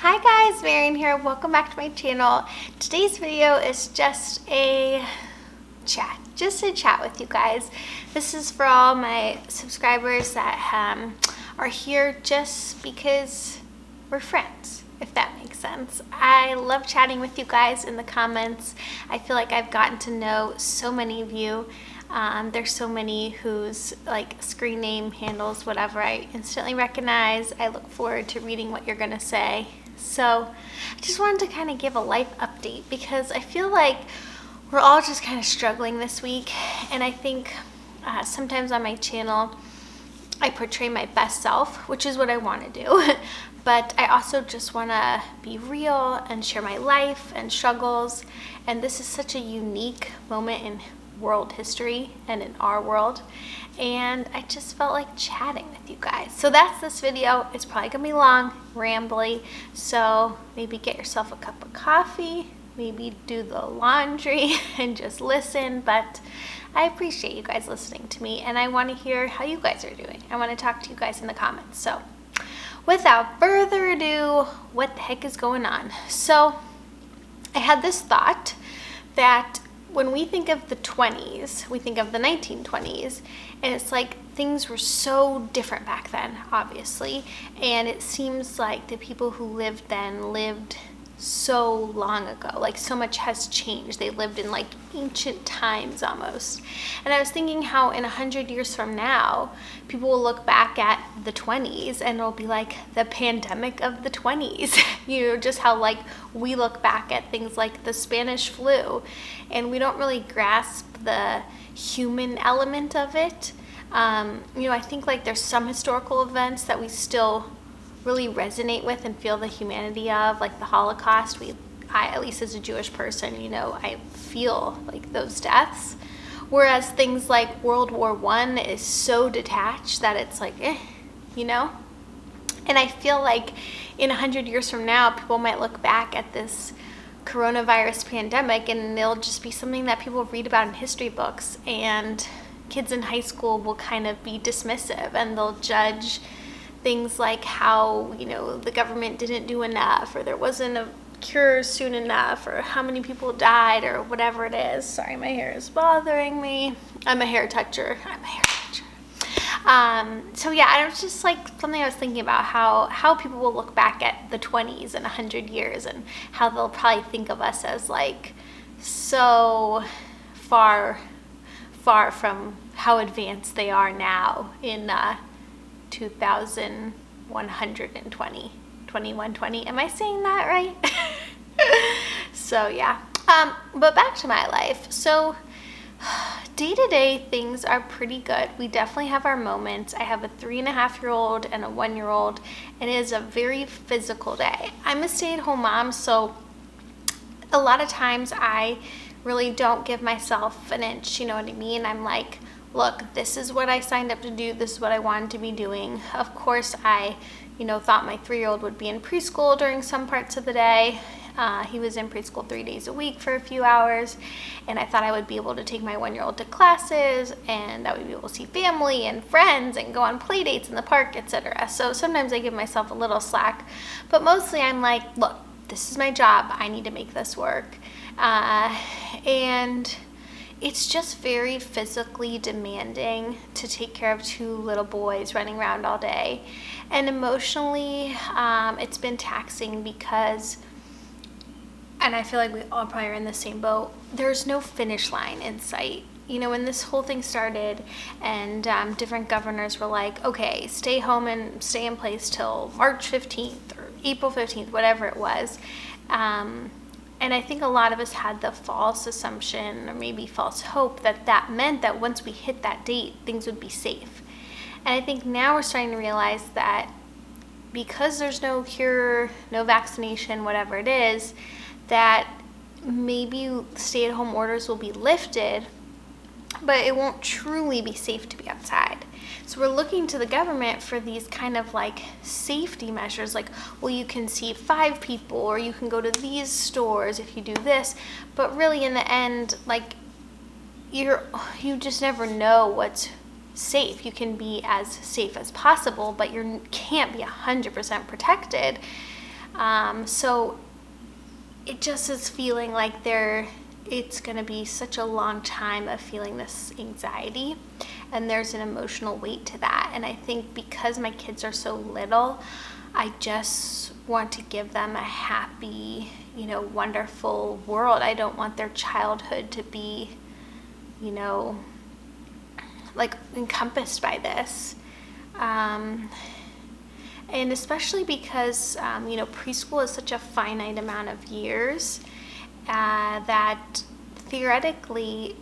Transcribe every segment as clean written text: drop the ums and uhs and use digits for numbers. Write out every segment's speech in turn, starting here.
Hi guys, Marian here. Welcome back to my channel. Today's video is just a chat with you guys. This is for all my subscribers that are here just because we're friends, if that makes sense. I love chatting with you guys in the comments. I feel like I've gotten to know so many of you. There's so many whose screen name handles, whatever, I instantly recognize. I look forward to reading what you're gonna say. So I just wanted to kind of give a life update because I feel like we're all just kind of struggling this week, and I think sometimes on my channel I portray my best self, which is what I want to do, but I also just want to be real and share my life and struggles, and this is such a unique moment in world history and in our world, and I just felt like chatting with you guys. So that's this video. It's probably gonna be long, rambly, so maybe get yourself a cup of coffee, maybe do the laundry and just listen. But I appreciate you guys listening to me, and I want to hear how you guys are doing. I want to talk to you guys in the comments. So without further ado, what the heck is going on? So I had this thought that when we think of the 20s, we think of the 1920s, and it's like things were so different back then, obviously, and it seems like the people who lived then lived so long ago. Like, so much has changed. They lived in like ancient times almost. And I was thinking how in 100 years from now, people will look back at the 20s and it'll be like the pandemic of the 20s. You know, just how like we look back at things like the Spanish flu and we don't really grasp the human element of it. You know, I think like there's some historical events that we still really resonate with and feel the humanity of, like the Holocaust. I, at least as a Jewish person, you know, I feel like those deaths. Whereas things like World War I is so detached that it's like, you know? And I feel like in 100 years from now, people might look back at this coronavirus pandemic and it'll just be something that people read about in history books, and kids in high school will kind of be dismissive and they'll judge things like how, you know, the government didn't do enough, or there wasn't a cure soon enough, or how many people died, or whatever it is. Sorry, my hair is bothering me. I'm a hair toucher. So yeah, it was just like something I was thinking about, how people will look back at the 20s in 100 years and how they'll probably think of us as like so far from how advanced they are now in 2120. Am I saying that right? So yeah, but back to my life. So day-to-day things are pretty good. We definitely have our moments. I have a 3.5-year-old and a 1-year-old, and it is a very physical day. I'm a stay-at-home mom, so a lot of times I really don't give myself an inch, you know what I mean? I'm like, look, this is what I signed up to do. This is what I wanted to be doing. Of course, I, thought my 3-year-old would be in preschool during some parts of the day. He was in preschool 3 days a week for a few hours, and I thought I would be able to take my 1-year-old to classes, and that we'd be able to see family and friends and go on play dates in the park, etc. So sometimes I give myself a little slack, but mostly I'm like, look, this is my job. I need to make this work. And it's just very physically demanding to take care of 2 little boys running around all day. And emotionally, it's been taxing because, and I feel like we all probably are in the same boat, there's no finish line in sight. You know, when this whole thing started and different governors were like, okay, stay home and stay in place till March 15th or April 15th, whatever it was. And I think a lot of us had the false assumption or maybe false hope that meant that once we hit that date, things would be safe. And I think now we're starting to realize that because there's no cure, no vaccination, whatever it is, that maybe stay-at-home orders will be lifted, but it won't truly be safe to be outside. So we're looking to the government for these kind of like safety measures, like, well, you can see 5 people, or you can go to these stores if you do this. But really in the end, like, you just never know what's safe. You can be as safe as possible, but you can't be 100% protected. So it just is feeling like it's going to be such a long time of feeling this anxiety, and there's an emotional weight to that. And I think because my kids are so little, I just want to give them a happy, wonderful world. I don't want their childhood to be, like encompassed by this. And especially because, preschool is such a finite amount of years that theoretically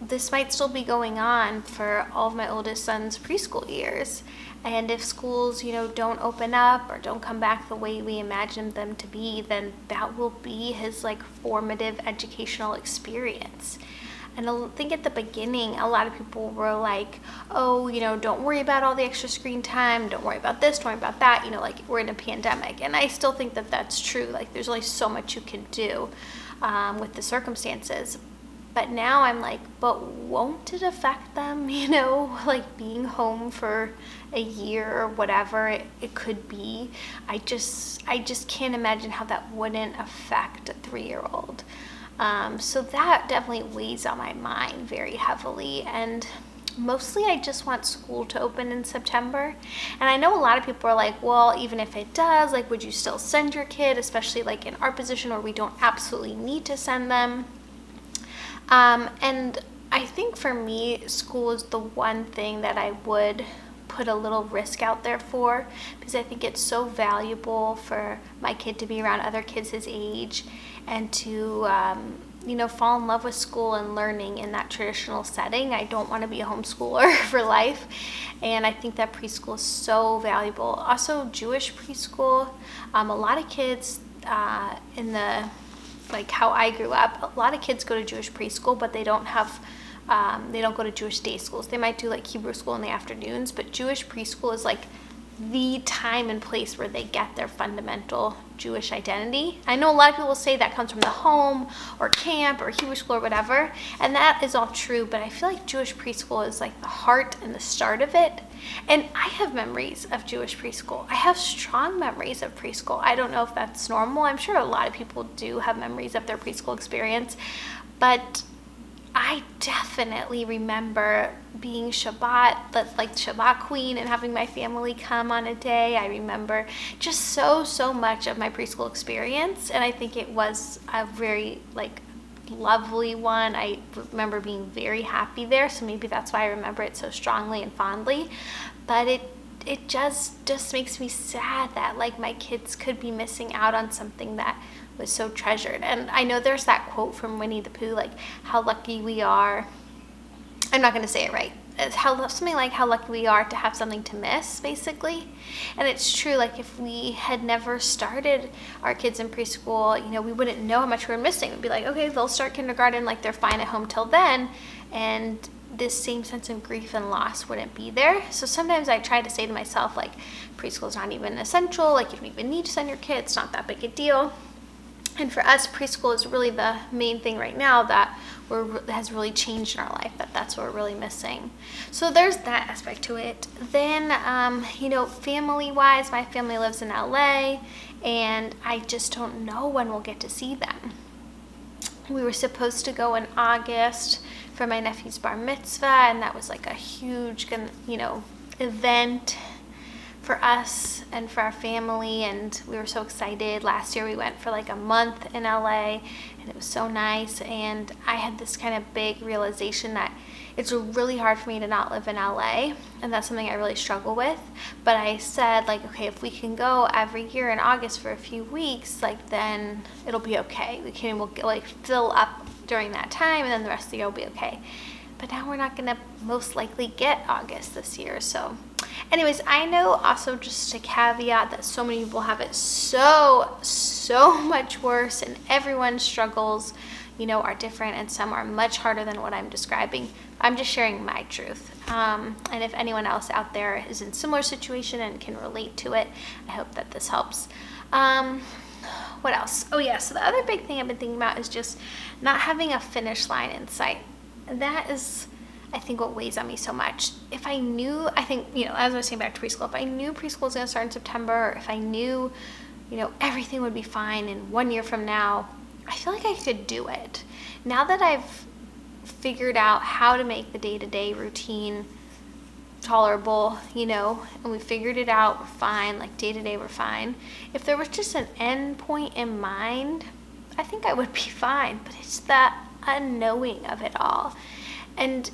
this might still be going on for all of my oldest son's preschool years. And if schools, don't open up or don't come back the way we imagined them to be, then that will be his formative educational experience. And I think at the beginning, a lot of people were like, oh, don't worry about all the extra screen time. Don't worry about this, don't worry about that. We're in a pandemic. And I still think that that's true. There's only so much you can do with the circumstances. But now I'm like, but won't it affect them, being home for a year or whatever it could be? I just can't imagine how that wouldn't affect a 3-year-old. So that definitely weighs on my mind very heavily, and mostly I just want school to open in September. And I know a lot of people are like, well, even if it does, would you still send your kid, especially in our position where we don't absolutely need to send them? And I think for me, school is the one thing that I would put a little risk out there for, because I think it's so valuable for my kid to be around other kids his age and to fall in love with school and learning in that traditional setting. I don't want to be a homeschooler for life, and I think that preschool is so valuable. Also, Jewish preschool, a lot of kids in the how I grew up, a lot of kids go to Jewish preschool, but they don't go to Jewish day schools. They might do Hebrew school in the afternoons, but Jewish preschool is the time and place where they get their fundamental Jewish identity. I know a lot of people say that comes from the home or camp or Hebrew school or whatever, and that is all true, but I feel like Jewish preschool is the heart and the start of it. And I have memories of Jewish preschool. I have strong memories of preschool. I don't know if that's normal. I'm sure a lot of people do have memories of their preschool experience, but I definitely remember being Shabbat, Shabbat queen, and having my family come on a day. I remember just so much of my preschool experience, and I think it was a very lovely one. I remember being very happy there, so maybe that's why I remember it so strongly and fondly. But it just makes me sad that my kids could be missing out on something that was so treasured. And I know there's that quote from Winnie the Pooh, how lucky we are. I'm not going to say it right. It's something like how lucky we are to have something to miss, basically. And it's true. If we had never started our kids in preschool, we wouldn't know how much we were missing. We'd be like, okay, they'll start kindergarten, they're fine at home till then, and this same sense of grief and loss wouldn't be there. So sometimes I try to say to myself, preschool is not even essential. You don't even need to send your kids. It's not that big a deal. And for us, preschool is really the main thing right now that has really changed in our life, that's what we're really missing. So there's that aspect to it. Then, family-wise, my family lives in LA, and I just don't know when we'll get to see them. We were supposed to go in August for my nephew's bar mitzvah, and that was a huge, event for us and for our family, and we were so excited. Last year we went for a month in LA, and it was so nice. And I had this kind of big realization that it's really hard for me to not live in LA, and that's something I really struggle with. But I said okay, if we can go every year in August for a few weeks, then it'll be okay. We'll fill up during that time, and then the rest of the year will be okay. But now we're not gonna most likely get August this year. So anyways, I know also, just a caveat, that so many people have it so much worse, and everyone's struggles, are different, and some are much harder than what I'm describing. I'm just sharing my truth. And if anyone else out there is in a similar situation and can relate to it, I hope that this helps. What else? Oh yeah, so the other big thing I've been thinking about is just not having a finish line in sight. That is, I think, what weighs on me so much. If I knew, I think, as I was saying back to preschool, if I knew preschool was going to start in September, or if I knew everything would be fine and 1 year from now, I feel like I could do it. Now that I've figured out how to make the day-to-day routine tolerable, and we figured it out, we're fine, like day-to-day we're fine. If there was just an end point in mind, I think I would be fine, but it's that unknowing of it all. And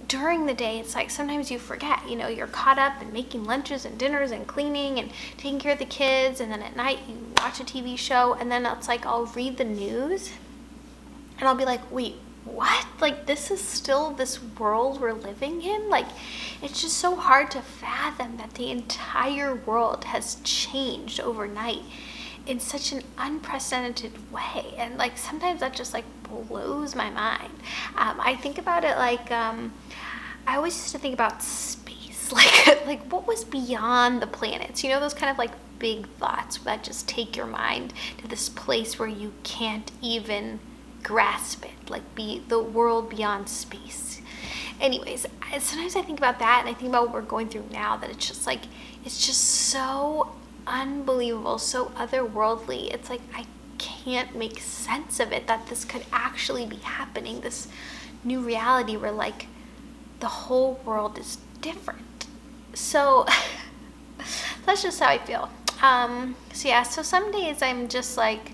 during the day, it's like sometimes you forget, you're caught up in making lunches and dinners and cleaning and taking care of the kids, and then at night you watch a TV show, and then it's like I'll read the news and I'll be like, wait, what? Like, this is still this world we're living in? Like, it's just so hard to fathom that the entire world has changed overnight in such an unprecedented way. And like sometimes that just like blows my mind. I think about it like I always used to think about space, like what was beyond the planets, those kind of like big thoughts that just take your mind to this place where you can't even grasp it, like be the world beyond space. Anyways, sometimes I think about that, and I think about what we're going through now, that it's just so unbelievable, so otherworldly. It's like I can't make sense of it, that this could actually be happening, this new reality where like the whole world is different. So that's just how I feel. So some days I'm just like,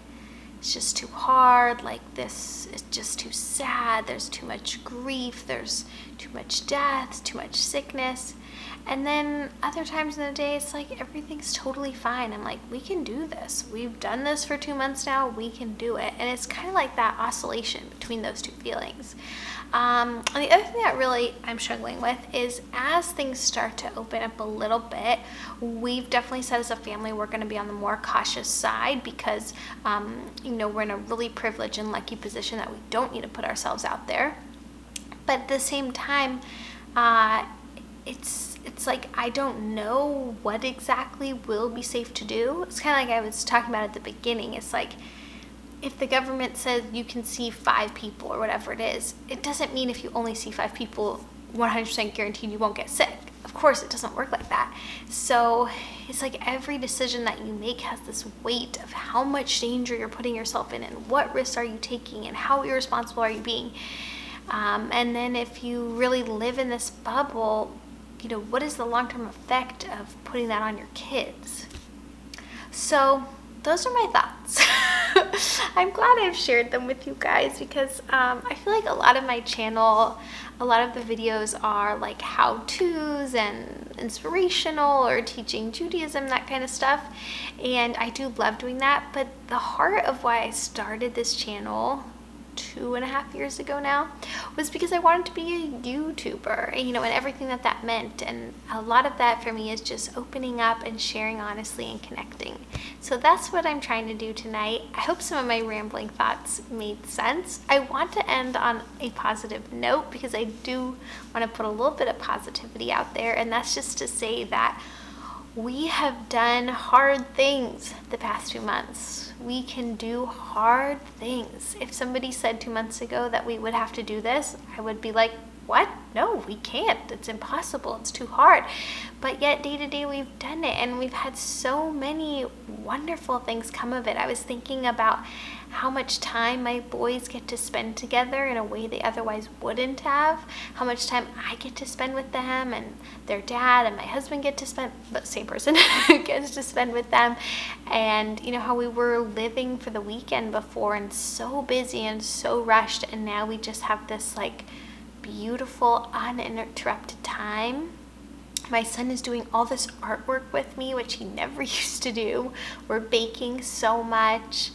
it's just too hard, like this is just too sad, there's too much grief, there's too much death, too much sickness. And then other times in the day, it's like everything's totally fine. I'm like, we can do this. We've done this for 2 months now. We can do it. And it's kind of like that oscillation between those two feelings. And the other thing that really I'm struggling with is as things start to open up a little bit, we've definitely said as a family we're going to be on the more cautious side because, we're in a really privileged and lucky position that we don't need to put ourselves out there. But at the same time, it's like I don't know what exactly will be safe to do. It's kind of like I was talking about at the beginning. It's like if the government says you can see 5 people or whatever it is, it doesn't mean if you only see 5 people, 100% guaranteed you won't get sick. Of course, it doesn't work like that. So it's like every decision that you make has this weight of how much danger you're putting yourself in and what risks are you taking and how irresponsible are you being. And then if you really live in this bubble, what is the long-term effect of putting that on your kids? So those are my thoughts. I'm glad I've shared them with you guys because I feel like a lot of my channel, a lot of the videos are like how-tos and inspirational or teaching Judaism, that kind of stuff. And I do love doing that. But the heart of why I started this channel 2.5 years ago now was because I wanted to be a YouTuber, and everything that meant. And a lot of that for me is just opening up and sharing honestly and connecting. So that's what I'm trying to do tonight. I hope some of my rambling thoughts made sense. I want to end on a positive note because I do want to put a little bit of positivity out there, and that's just to say that we have done hard things the past 2 months. We can do hard things. If somebody said 2 months ago that we would have to do this, I would be like, what? No, we can't. It's impossible. It's too hard. But yet day to day we've done it, and we've had so many wonderful things come of it. I was thinking about how much time my boys get to spend together in a way they otherwise wouldn't have, how much time I get to spend with them, and their dad and my husband get to spend, the same person gets to spend with them, and how we were living for the weekend before and so busy and so rushed, and now we just have this like beautiful uninterrupted time. My son is doing all this artwork with me, which he never used to do. We're baking so much.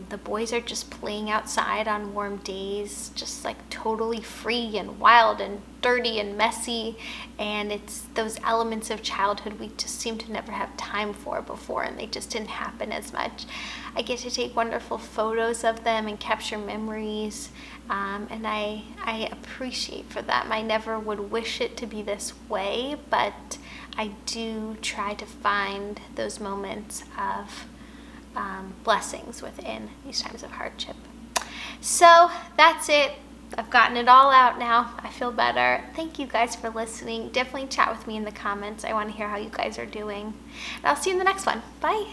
The boys are just playing outside on warm days, just like totally free and wild and dirty and messy. And it's those elements of childhood we just seem to never have time for before, and they just didn't happen as much. I get to take wonderful photos of them and capture memories, and I appreciate for them. I never would wish it to be this way, but I do try to find those moments of blessings within these times of hardship. So that's it. I've gotten it all out now. I feel better. Thank you guys for listening. Definitely chat with me in the comments. I want to hear how you guys are doing. And I'll see you in the next one. Bye.